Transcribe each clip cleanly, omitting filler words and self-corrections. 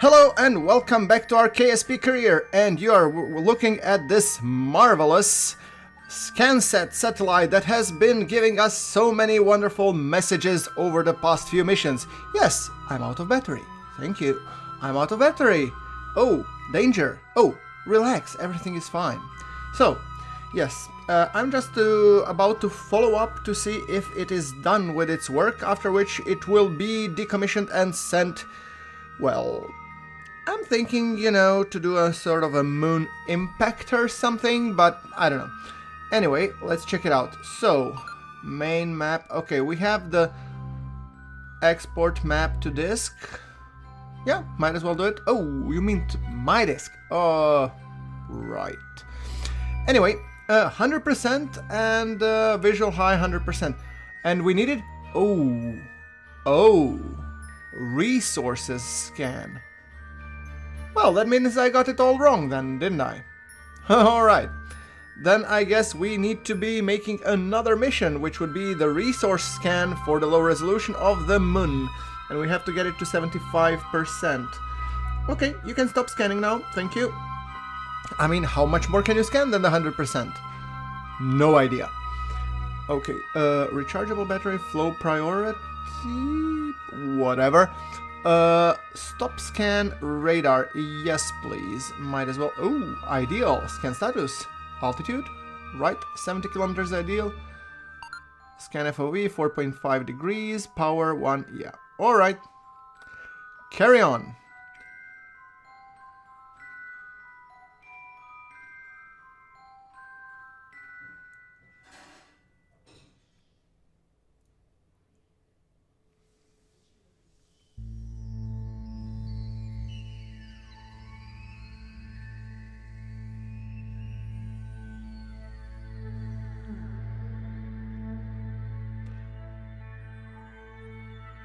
Hello and welcome back to our KSP Career, and you are looking at this marvelous SCANSat satellite that has been giving us so many wonderful messages over the past few missions. Yes, I'm out of battery. Thank you. I'm out of battery. Oh, danger. Oh, relax, everything is fine. So, yes, I'm just about to follow up to see if it is done with its work, after which it will be decommissioned and sent, well, I'm thinking, you know, to do a sort of a moon impact or something, but I don't know. Anyway, let's check it out. So, main map. Okay, we have the export map to disk. Yeah, might as well do it. Oh, you mean to my disk? Right. Anyway, 100% and visual high 100%. And we needed, resources scan. Well, that means I got it all wrong then, didn't I? Alright. Then I guess we need to be making another mission, which would be the resource scan for the low resolution of the moon. And we have to get it to 75%. Okay, you can stop scanning now, thank you. I mean, how much more can you scan than the 100%? No idea. Okay, rechargeable battery, flow priority, whatever. Stop scan radar, yes please, might as well. Oh, ideal, scan status, altitude, right, 70 kilometers ideal. Scan FOV, 4.5 degrees, power 1, yeah, alright. Carry on.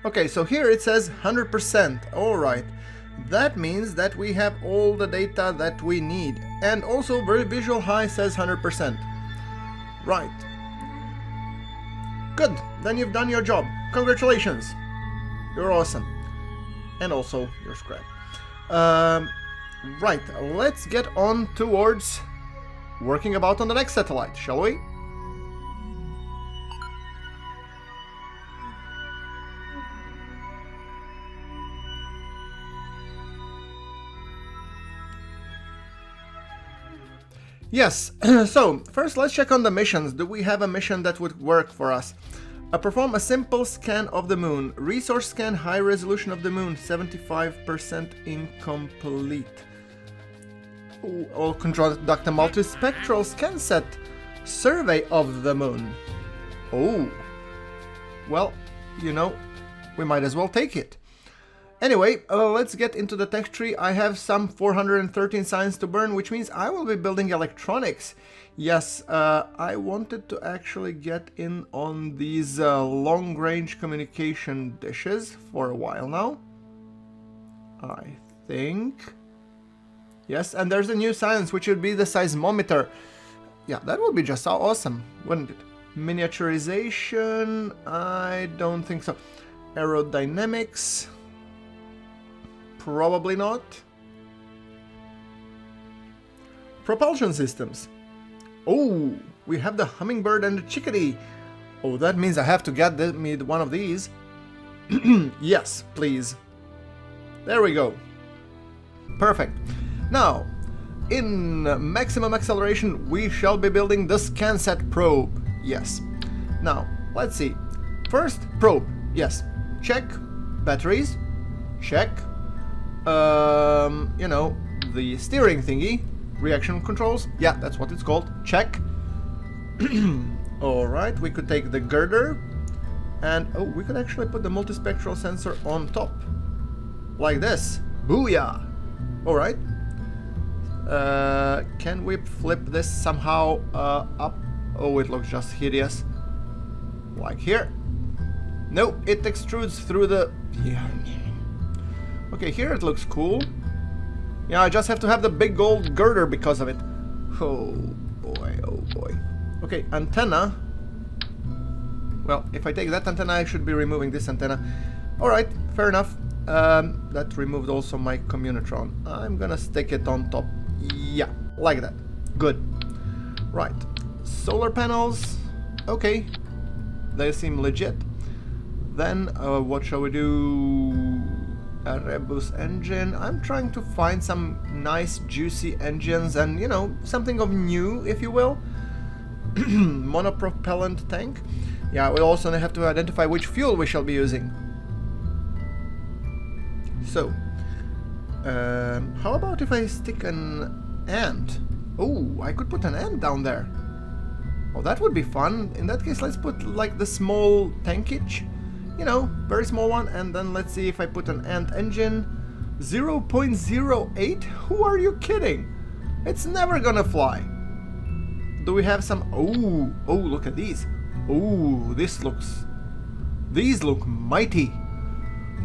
Okay, so here it says 100%, alright. That means that we have all the data that we need. And also very visual high says 100%. Right. Good, then you've done your job. Congratulations. You're awesome. And also, you're scrap. Right, let's get on towards working about on the next satellite, shall we? Yes, so first let's check on the missions. Do we have a mission that would work for us? Perform a simple scan of the moon. Resource scan high resolution of the moon, 75% incomplete. Or conduct a multi-spectral SCANSat survey of the moon. Oh, well, you know, we might as well take it. Anyway, let's get into the tech tree. I have some 413 science to burn, which means I will be building electronics. Yes, I wanted to actually get in on these long-range communication dishes for a while now. I think. Yes, and there's a new science, which would be the seismometer. Yeah, that would be just awesome, wouldn't it? Miniaturization, I don't think so. Aerodynamics. Probably not. Propulsion systems. Oh, we have the hummingbird and the chickadee. Oh, that means I have to get me one of these. Yes, please. There we go. Perfect. Now, in maximum acceleration, we shall be building the SCANSat probe. Yes. Now, let's see. First, probe. Yes. Check. Batteries. Check. You know, the steering thingy, reaction controls, yeah, that's what it's called, check. Alright, we could take the girder, and oh, we could actually put the multi-spectral sensor on top, like this, booyah! Alright, can we flip this somehow up? Oh, it looks just hideous, like here. No, it extrudes through the... yeah. Okay, here it looks cool. Yeah, I just have to have the big gold girder because of it. Oh boy, oh boy. Okay, antenna. Well, if I take that antenna, I should be removing this antenna. Alright, fair enough. That removed also my communitron. I'm gonna stick it on top. Yeah, like that. Good. Right. Solar panels. Okay. They seem legit. Then, what shall we do? A Rebus engine. I'm trying to find some nice juicy engines and, you know, something of new, if you will. Monopropellant tank. Yeah, we also have to identify which fuel we shall be using. So, how about if I stick an ant? Oh, I could put an ant down there. Oh, that would be fun. In that case, let's put like the small tankage. You know, very small one, and then let's see if I put an ant engine. 0.08? Who are you kidding? It's never gonna fly. Do we have some... Oh, look at these. Oh, these look mighty.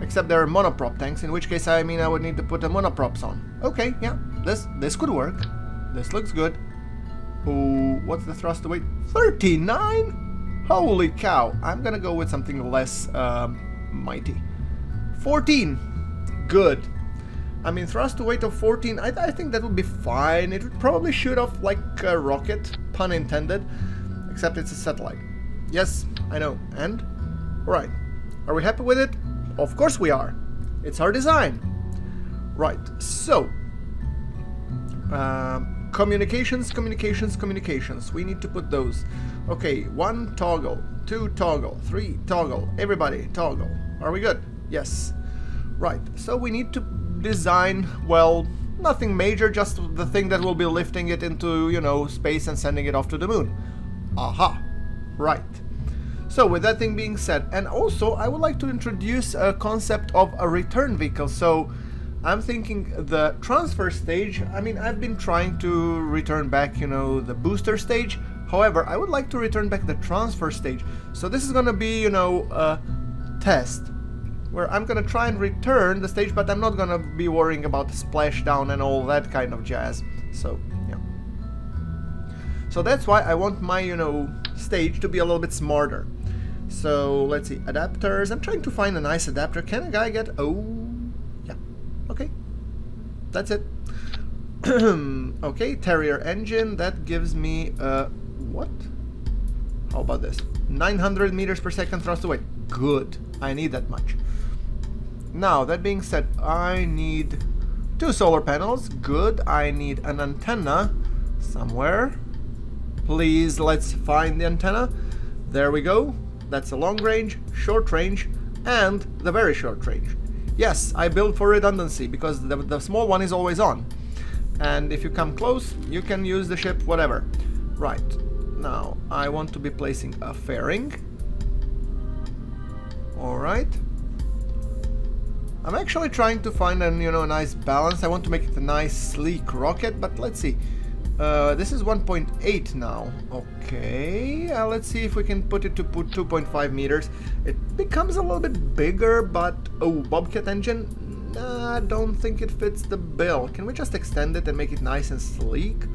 Except they're monoprop tanks, in which case I mean I would need to put the monoprops on. Okay, yeah, this could work. This looks good. Oh, what's the thrust to weight? 39? Holy cow, I'm gonna go with something less mighty. 14. Good. I mean, thrust to weight of 14, I think that would be fine. It would probably shoot off like a rocket, pun intended. Except it's a satellite. Yes, I know. And? Alright. Are we happy with it? Of course we are. It's our design. Right, so... communications. We need to put those. Okay, 1 toggle, 2 toggle, 3 toggle, everybody toggle. Are we good? Yes. Right, so we need to design, well, nothing major, just the thing that will be lifting it into, you know, space and sending it off to the moon. Aha. Right. So with that thing being said, and also I would like to introduce a concept of a return vehicle. So I'm thinking the transfer stage, I mean, I've been trying to return back, you know, the booster stage. However, I would like to return back the transfer stage. So this is gonna be, you know, a test where I'm gonna try and return the stage, but I'm not gonna be worrying about splashdown and all that kind of jazz. So, yeah. So that's why I want my, you know, stage to be a little bit smarter. So let's see, adapters. I'm trying to find a nice adapter. Can a guy get... Oh, yeah. Okay. That's it. Okay, Terrier engine. That gives me what? How about this? 900 meters per second thrust to weight. Good. I need that much. Now, that being said, I need 2 solar panels. Good. I need an antenna somewhere. Please, let's find the antenna. There we go. That's a long range, short range, and the very short range. Yes, I built for redundancy because the small one is always on. And if you come close, you can use the ship, whatever. Right. Now, I want to be placing a fairing. Alright. I'm actually trying to find a, you know, a nice balance. I want to make it a nice, sleek rocket, but let's see. This is 1.8 now. Okay, let's see if we can put it to 2.5 meters. It becomes a little bit bigger, but... Oh, Bobcat engine? Nah, I don't think it fits the bill. Can we just extend it and make it nice and sleek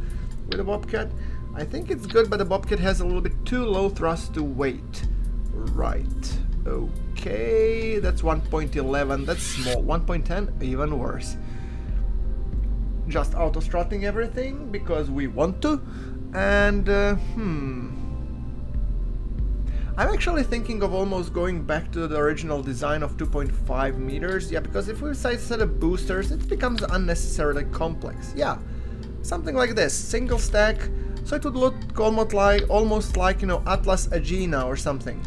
with a Bobcat? I think it's good, but the Bobcat has a little bit too low thrust to weight. Right. Okay, that's 1.11. That's small. 1.10, even worse. Just auto-strutting everything because we want to. And I'm actually thinking of almost going back to the original design of 2.5 meters. Yeah, because if we set up boosters, it becomes unnecessarily complex. Yeah, something like this, single stack. So it would look almost like, you know, Atlas Aegina or something.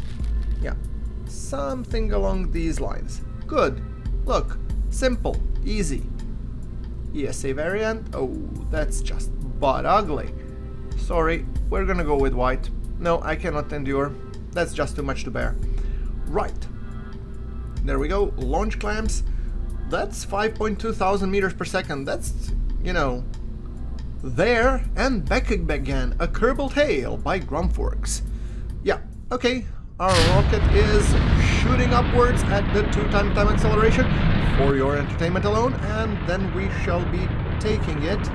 Yeah, something along these lines. Good. Look, simple, easy. ESA variant. Oh, that's just butt ugly. Sorry, we're gonna go with white. No, I cannot endure. That's just too much to bear. Right. There we go. Launch clamps. That's 5.2 thousand meters per second. That's, you know, there and back again. A Kerbal Tail by GrunfWorks. Yeah, okay. Our rocket is shooting upwards at the 2x time acceleration for your entertainment alone, and then we shall be taking it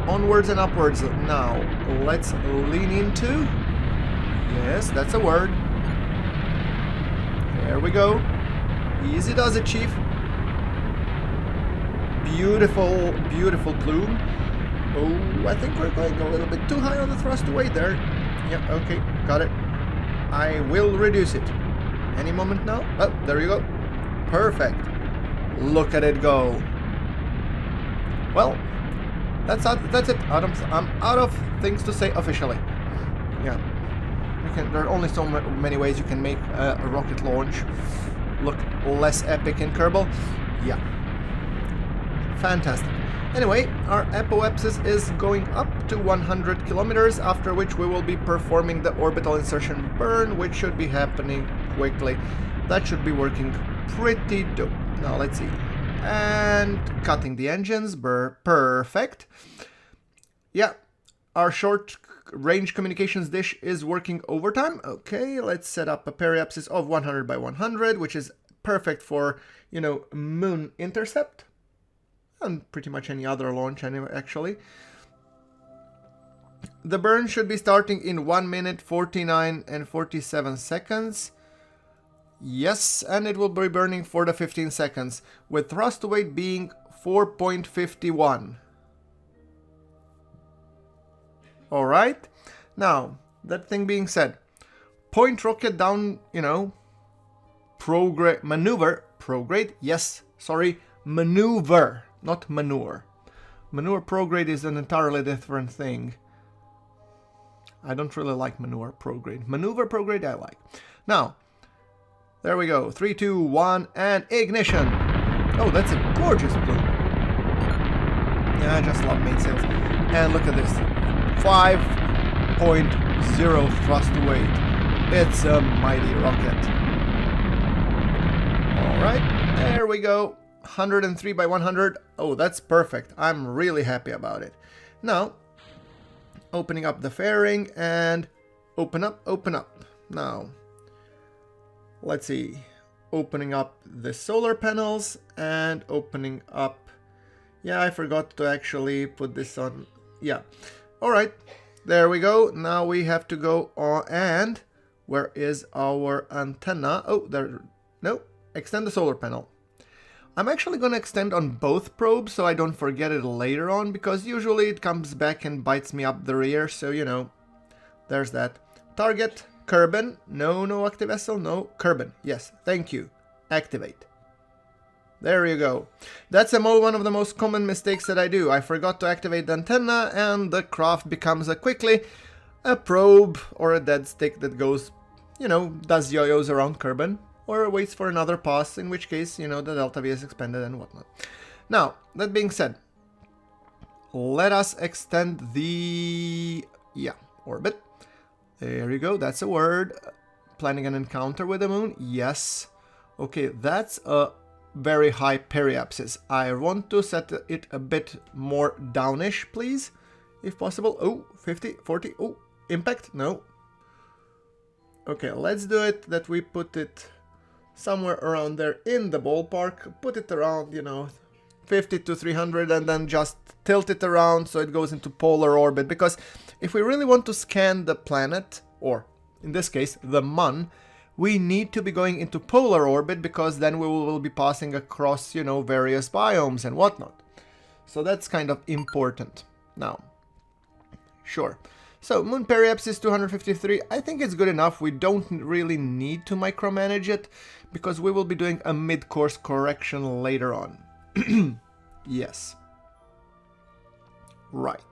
onwards and upwards. Now, let's lean into... Yes, that's a word. There we go. Easy does it, Chief. beautiful, beautiful plume. Oh, I think we're going a little bit too high on the thrust away there. Yeah, okay, got it. I will reduce it. Any moment now. Oh, there you go. Perfect. Look at it go. Well, that's it. I'm out of things to say officially. Yeah. There are only so many ways you can make a rocket launch look less epic in Kerbal. Yeah. Fantastic. Anyway, our apoapsis is going up to 100 kilometers, after which we will be performing the orbital insertion burn, which should be happening quickly. That should be working pretty dope. Now let's see. And cutting the engines, perfect. Yeah, our short range communications dish is working overtime. Okay, let's set up a periapsis of 100 by 100, which is perfect for, you know, moon intercept. And pretty much any other launch anyway, actually. The burn should be starting in 1 minute 49 and 47 seconds. Yes, and it will be burning for the 15 seconds, with thrust weight being 4.51. Alright, now, that thing being said, point rocket down, you know, maneuver, not manure. Manure prograde is an entirely different thing. I don't really like manure prograde. Maneuver prograde I like. Now, there we go. 3, 2, 1, and ignition. Oh, that's a gorgeous plume. Yeah, I just love mainsails. And look at this. 5.0 thrust weight. It's a mighty rocket. Alright, there we go. 103 by 100. Oh, that's perfect. I'm really happy about it. Now, opening up the fairing and open up. Now, let's see. Opening up the solar panels and opening up. Yeah, I forgot to actually put this on. Yeah. Alright, there we go. Now we have to go on, and where is our antenna? Oh, there. No, extend the solar panel. I'm actually going to extend on both probes so I don't forget it later on, because usually it comes back and bites me up the rear, so you know, there's that. Target, Kerbin. No active vessel, no. Kerbin, yes, thank you. Activate. There you go. That's one of the most common mistakes that I do. I forgot to activate the antenna, and the craft becomes quickly a probe or a dead stick that goes, you know, does yo-yos around Kerbin, or waits for another pass, in which case, you know, the delta V is expanded and whatnot. Now, that being said, let us extend the, orbit. There you go, that's a word. Planning an encounter with the moon, yes. Okay, that's a very high periapsis. I want to set it a bit more downish, please, if possible. Oh, 50, 40, oh, impact, no. Okay, let's do it that we put it somewhere around there in the ballpark. Put it around, you know, 50 to 300, and then just tilt it around so it goes into polar orbit. Because if we really want to scan the planet, or in this case, the Mun, we need to be going into polar orbit, because then we will be passing across, you know, various biomes and whatnot. So that's kind of important. Now, sure. So, moon periapsis 253, I think it's good enough. We don't really need to micromanage it, because we will be doing a mid-course correction later on. Yes. Right.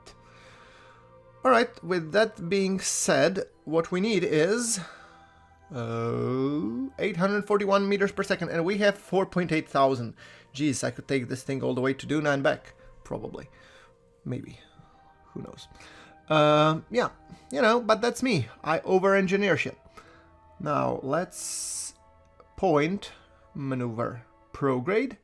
Alright, with that being said, what we need is 841 meters per second, and we have 4.8 thousand. Geez, I could take this thing all the way to Duna and back. Probably. Maybe. Who knows. Yeah, you know, but that's me. I over-engineer shit. Now, let's point maneuver prograde.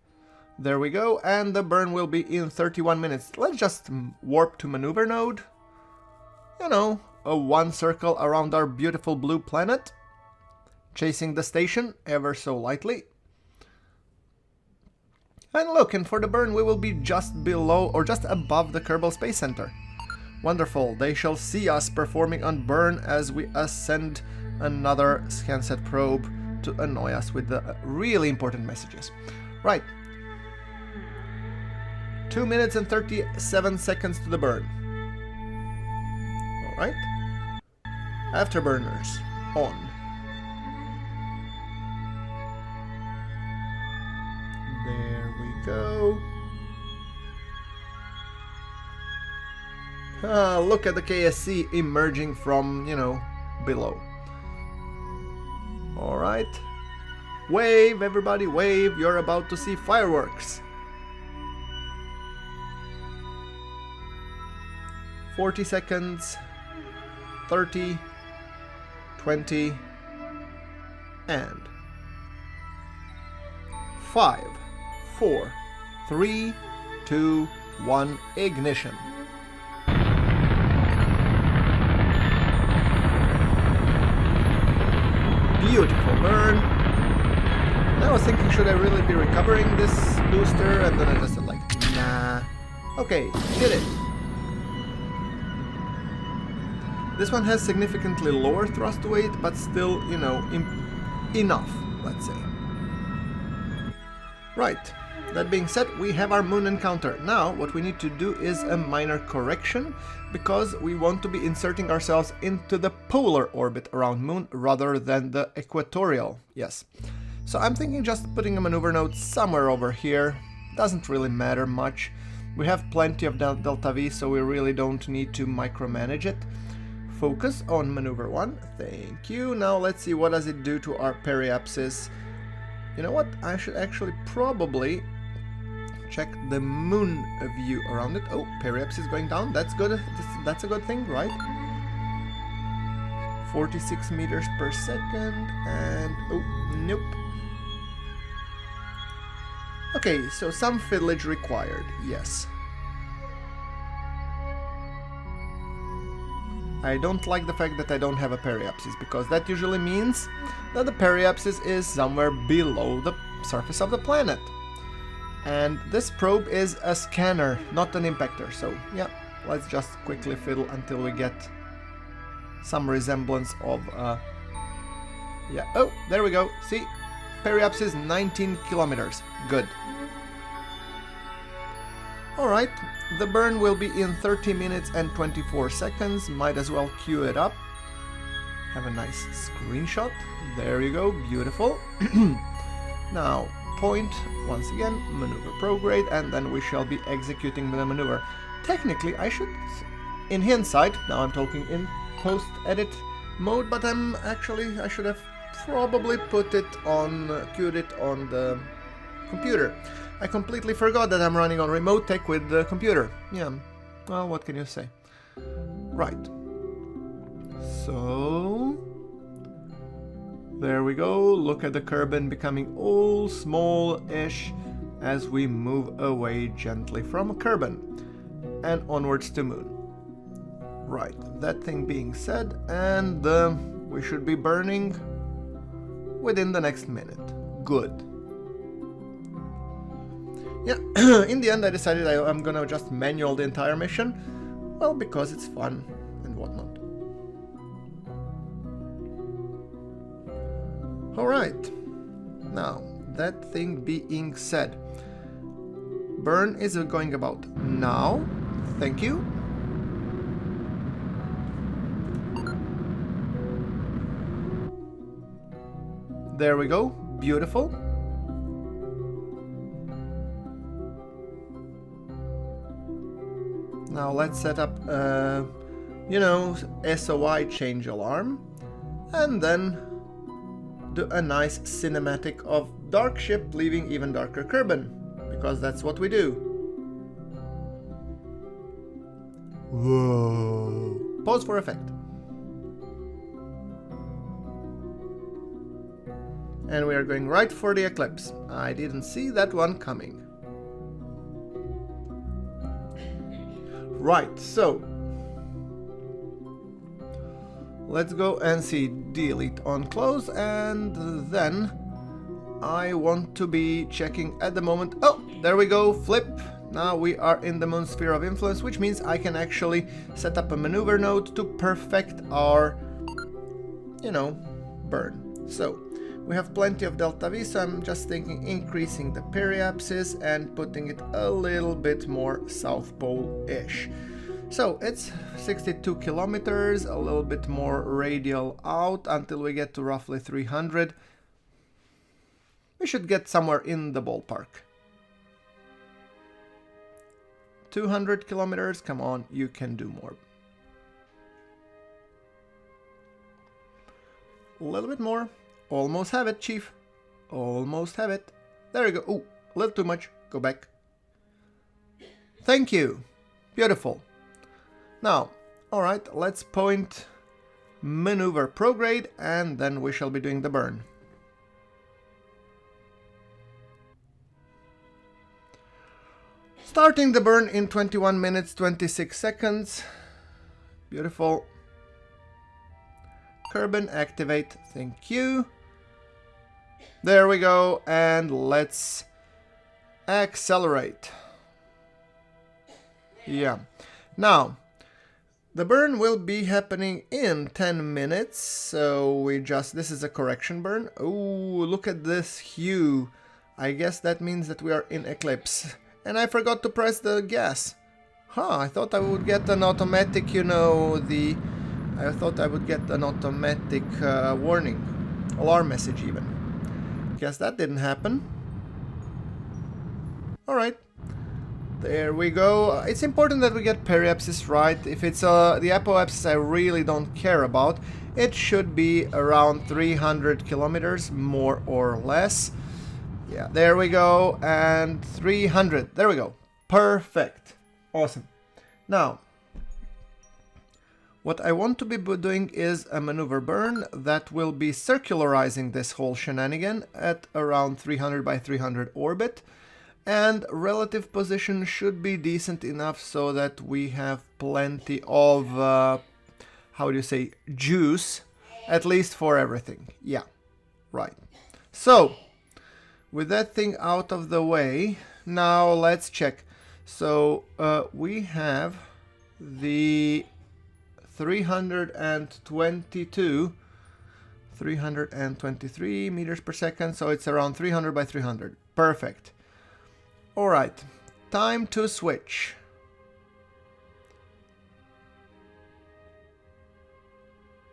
There we go, and the burn will be in 31 minutes. Let's just warp to maneuver node. You know, a one circle around our beautiful blue planet. Chasing the station ever so lightly. And look, and for the burn we will be just below or just above the Kerbal Space Center. Wonderful, they shall see us performing on burn as we ascend another SCANSat probe to annoy us with the really important messages. Right. 2 minutes and 37 seconds to the burn. Alright. Afterburners on. There we go. Look at the KSC emerging from, you know, below. Alright. Wave, everybody, wave. You're about to see fireworks. 40 seconds. 30. 20. And 5, 4, 3, 2, 1, ignition. Beautiful burn. And I was thinking, should I really be recovering this booster? And then I just said like, nah. Okay, did it. This one has significantly lower thrust weight, but still, you know, enough, let's say. Right. That being said, we have our moon encounter. Now, what we need to do is a minor correction, because we want to be inserting ourselves into the polar orbit around moon rather than the equatorial. Yes. So I'm thinking just putting a maneuver node somewhere over here. Doesn't really matter much. We have plenty of delta V, so we really don't need to micromanage it. Focus on maneuver 1. Thank you. Now let's see, what does it do to our periapsis. You know what? I should actually probably check the moon view around it. Oh, periapsis going down. That's good. That's a good thing, right? 46 meters per second. And oh, nope. Okay, so some fiddleage required. Yes. I don't like the fact that I don't have a periapsis, because that usually means that the periapsis is somewhere below the surface of the planet. And this probe is a scanner, not an impactor, so yeah, let's just quickly fiddle until we get some resemblance of yeah, oh, there we go, see, periapsis 19 kilometers, good. Alright, the burn will be in 30 minutes and 24 seconds, might as well queue it up. Have a nice screenshot, there you go, beautiful. Now, point, once again, maneuver prograde, and then we shall be executing the maneuver. Technically, I should, in hindsight, now I'm talking in post-edit mode, but I should have probably put it on, queued it on the computer. I completely forgot that I'm running on remote tech with the computer. Yeah, well, what can you say? Right. So, there we go. Look at the Kerbin becoming all small-ish as we move away gently from Kerbin and onwards to moon. Right, that thing being said, and we should be burning within the next minute. Good. Yeah, in the end I decided I'm gonna just manual the entire mission, well, because it's fun and whatnot. Alright, now, that thing being said, burn is going about now, thank you. There we go, beautiful. Now let's set up, you know, SOI change alarm, and then do a nice cinematic of dark ship leaving even darker Kerbin, because that's what we do. Whoa! Pause for effect. And we are going right for the eclipse. I didn't see that one coming. Right, so let's go and see delete on close, and then I want to be checking at the moment. Oh, there we go, flip. Now we are in the moon sphere of influence, which means I can actually set up a maneuver node to perfect our, you know, burn. So We have plenty of delta V, so I'm just thinking increasing the periapsis and putting it a little bit more South Pole-ish. So it's 62 kilometers, a little bit more radial out until we get to roughly 300. We should get somewhere in the ballpark. 200 kilometers, come on, you can do more. A little bit more. Almost have it, Chief. Almost have it. There you go. Ooh, a little too much. Go back. Thank you. Beautiful. Now, alright, let's point maneuver prograde and then we shall be doing the burn. Starting the burn in 21 minutes 26 seconds. Beautiful. Kerbin, activate. Thank you. There we go. And let's accelerate. Yeah. Now, the burn will be happening in 10 minutes. So we just... This is a correction burn. Oh, look at this hue. I guess that means that we are in eclipse. And I forgot to press the gas. Huh, I thought I would get an automatic, you know, I thought I would get an automatic warning. Alarm message even. Guess that didn't happen. Alright. There we go. It's important that we get periapsis right. If it's the apoapsis I really don't care about. It should be around 300 kilometers, more or less. Yeah, there we go, and 300, there we go, perfect, awesome. Now, what I want to be doing is a maneuver burn that will be circularizing this whole shenanigan at around 300 by 300 orbit, and relative position should be decent enough so that we have plenty of, how do you say, juice, at least for everything, yeah, right. So, with that thing out of the way, now let's check. So we have the 323 meters per second, so it's around 300 by 300. Perfect. All right, time to switch.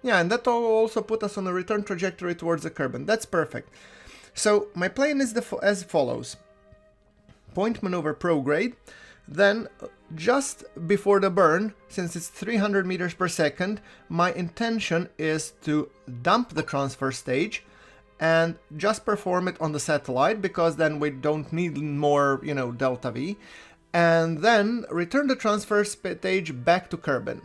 Yeah, and that will also put us on a return trajectory towards the Kerbin. That's perfect. So my plan is as follows. Point maneuver prograde, then just before the burn, since it's 300 meters per second, my intention is to dump the transfer stage and just perform it on the satellite, because then we don't need more, you know, delta V, and then return the transfer stage back to Kerbin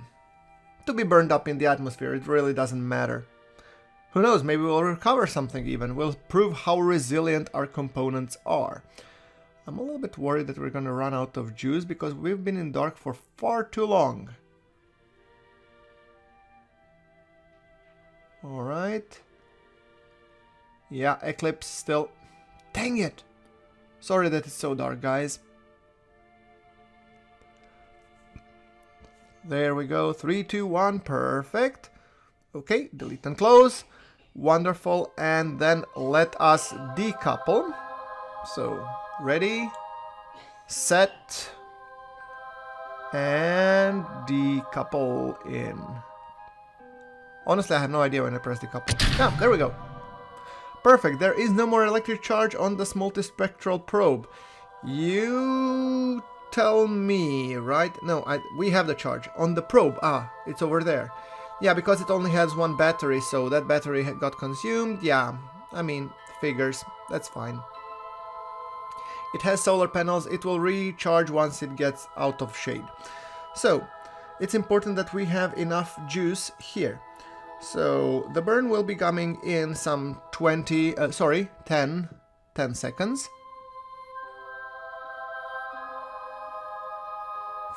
to be burned up in the atmosphere. It really doesn't matter. Who knows, maybe we'll recover something even. We'll prove how resilient our components are. I'm a little bit worried that we're gonna run out of juice because we've been in dark for far too long. Alright. Yeah, eclipse still. Dang it! Sorry that it's so dark, guys. There we go. 3, 2, 1. Perfect. Okay, delete and close. Wonderful, and then let us decouple. So, ready, set, and decouple in. Honestly, I have no idea when I press decouple. Yeah, there we go. Perfect, there is no more electric charge on this multi-spectral probe. You tell me, right? No, we have the charge. On the probe, it's over there. Yeah, because it only has one battery, so that battery got consumed. Yeah, I mean, figures. That's fine. It has solar panels. It will recharge once it gets out of shade. So, it's important that we have enough juice here. So, the burn will be coming in some 10 seconds.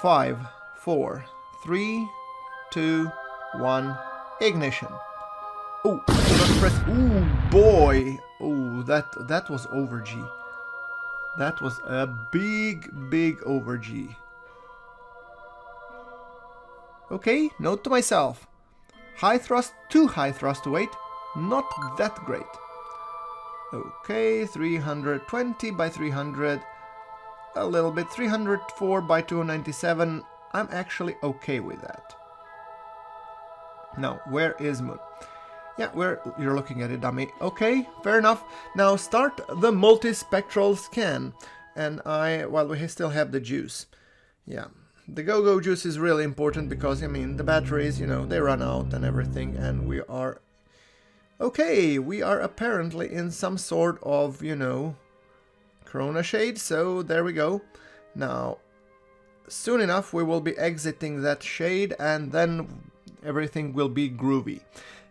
5, 4, 3, 2, 1, ignition. Oh, press. Ooh, boy. Oh, that was over G. That was a big over G. Okay, note to myself. High thrust, too high thrust weight, not that great. Okay, 320 by 300. A little bit. 304 by 297. I'm actually okay with that. Now, where is Moon? Yeah, you're looking at it, dummy. Okay, fair enough. Now start the multi-spectral scan. And well, we still have the juice. Yeah, the go-go juice is really important because, I mean, the batteries, you know, they run out and everything. And we are... Okay, we are apparently in some sort of, you know, Corona shade. So there we go. Now, soon enough, we will be exiting that shade and then everything will be groovy.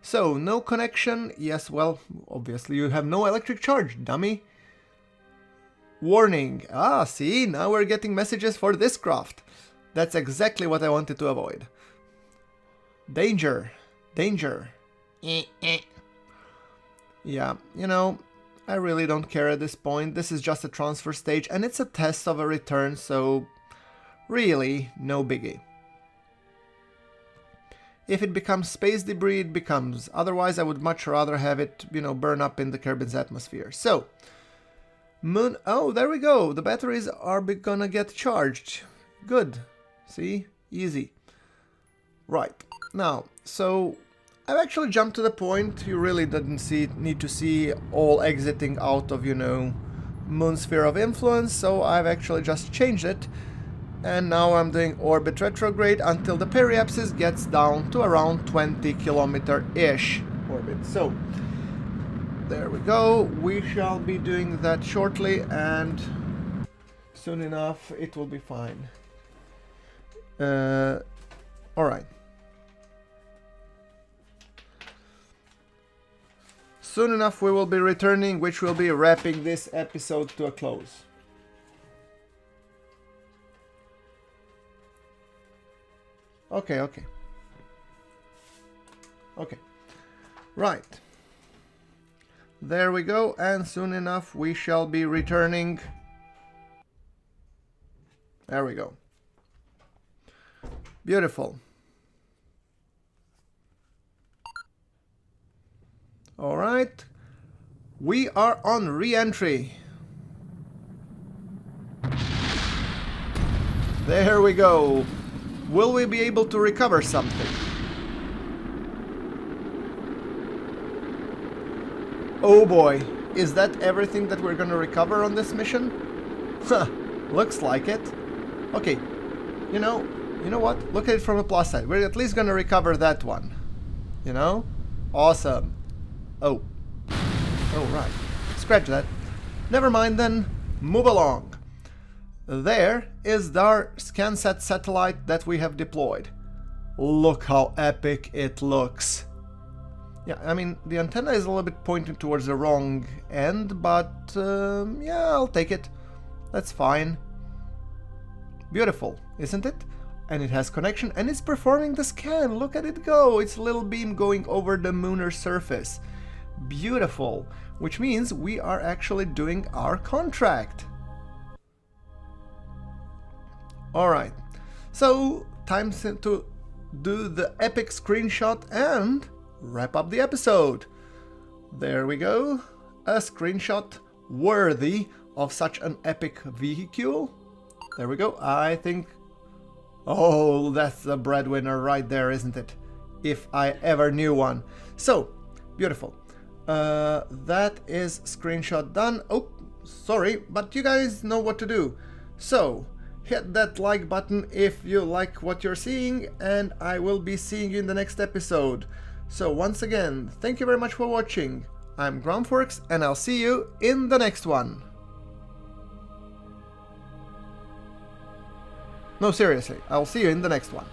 So, no connection. Yes, well, obviously you have no electric charge, dummy. Warning. Ah, see, now we're getting messages for this craft. That's exactly what I wanted to avoid. Danger. Danger. Yeah, you know, I really don't care at this point. This is just a transfer stage and it's a test of a return, so really, no biggie. If it becomes space debris, it becomes. Otherwise, I would much rather have it, you know, burn up in the Kerbin's atmosphere. So, Moon... Oh, there we go. The batteries are gonna get charged. Good. See? Easy. Right. Now, so... I've actually jumped to the point. You really didn't need to see all exiting out of, you know, Moon's sphere of influence. So, I've actually just changed it. And now I'm doing orbit retrograde until the periapsis gets down to around 20 kilometer-ish orbit. So, there we go. We shall be doing that shortly and soon enough it will be fine. Alright. Soon enough we will be returning, which will be wrapping this episode to a close. Okay. Right. There we go, and soon enough we shall be returning. There we go. Beautiful. Alright. We are on re-entry. There we go. Will we be able to recover something? Oh boy, is that everything that we're gonna recover on this mission? Huh, looks like it. Okay, you know what? Look at it from a plus side. We're at least gonna recover that one. You know? Awesome. Oh, right. Scratch that. Never mind then. Move along. There is our SCANSat satellite that we have deployed. Look how epic it looks. Yeah, I mean, the antenna is a little bit pointing towards the wrong end, but yeah, I'll take it. That's fine. Beautiful, isn't it? And it has connection and it's performing the scan. Look at it go. It's a little beam going over the lunar surface. Beautiful, which means we are actually doing our contract. Alright, so time to do the epic screenshot and wrap up the episode. There we go, a screenshot worthy of such an epic vehicle. There we go, I think... Oh, that's the breadwinner right there, isn't it? If I ever knew one. So, beautiful. That is screenshot done. Oh, sorry, but you guys know what to do. So, hit that like button if you like what you're seeing, and I will be seeing you in the next episode. So once again, thank you very much for watching. I'm GrunfWorks, and I'll see you in the next one. No, seriously, I'll see you in the next one.